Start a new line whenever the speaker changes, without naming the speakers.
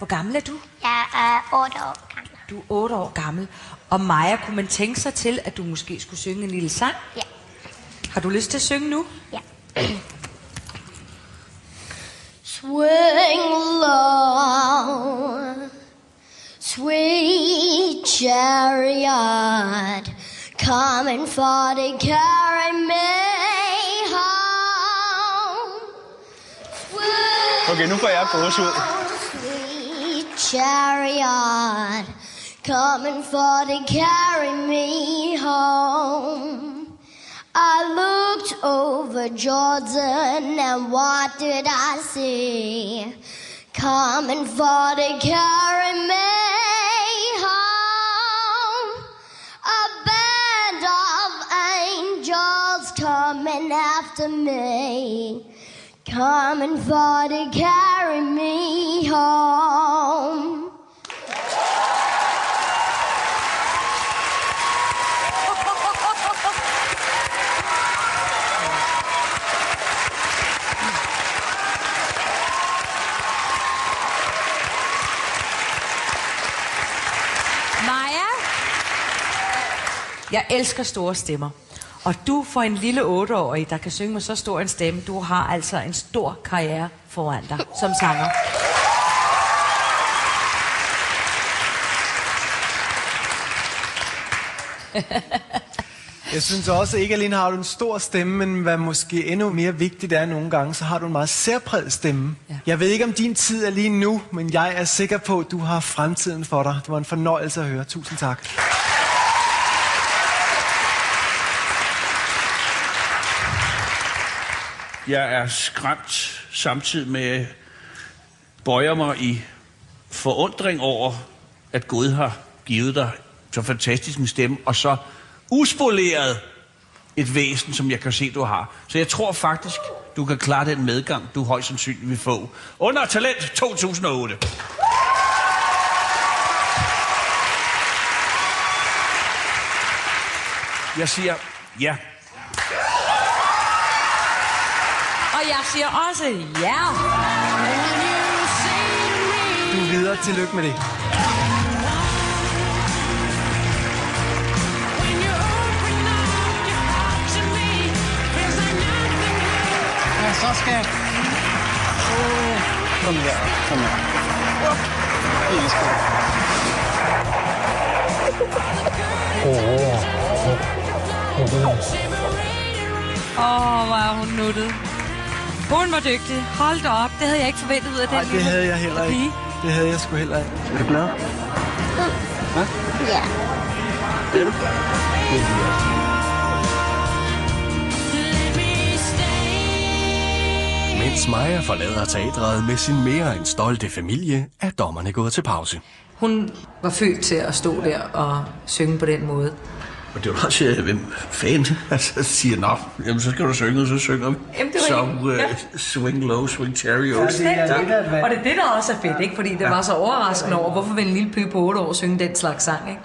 Hvor gammel er du?
Jeg er 8 år gammel.
Du er 8 år gammel. Og Maja, kunne man tænke sig til, at du måske skulle synge en lille sang?
Ja.
Har du lyst til at synge nu?
Ja.
Swing low, sweet chariot, coming for to carry me home.
Okay, nu får jeg gåsehud.
Sweet chariot, coming for to carry me home. I looked over Jordan and what did I see? Coming for to carry me home. A band of angels coming after me. Coming for to carry me home.
Jeg elsker store stemmer. Og du for en lille 8-årig, der kan synge med så stor en stemme, du har altså en stor karriere foran dig som sanger.
Jeg synes også, ikke alene har du en stor stemme, men hvad måske endnu mere vigtigt er nogle gange, så har du en meget særpræget stemme. Ja. Jeg ved ikke, om din tid er lige nu, men jeg er sikker på, at du har fremtiden for dig. Det var en fornøjelse at høre. Tusind tak.
Jeg er skræmt samtidig med bøjer mig i forundring over, at Gud har givet dig så fantastisk en stemme, og så uspoleret et væsen, som jeg kan se, du har. Så jeg tror faktisk, du kan klare den medgang, du højst sandsynligt vil få. Under Talent 2008. Jeg siger ja.
Og jeg siger også ja.
Du er videre. Tillykke med det.
Ja, så skal... Kom her, kom her.
Hvor er hun nuttet. Hun var dygtig. Hold da op. Det havde jeg ikke forventet ud af den.
Nej, det havde jeg heller ikke. Det havde jeg sgu heller ikke. Er du glad?
Ja.
Det er du?
Mens Maja forlader teatret med sin mere end stolte familie, er dommerne gået til pause.
Hun var født til at stå der og synge på den måde.
Og det var også, hvem fanden siger, nå, jamen, så skal du synge, og så synger vi. Swing low, swing chariot.
Og det er det, der også er fedt, ikke? Fordi det var så overraskende over, hvorfor vil en lille pige på 8 år synge den slags sang, ikke?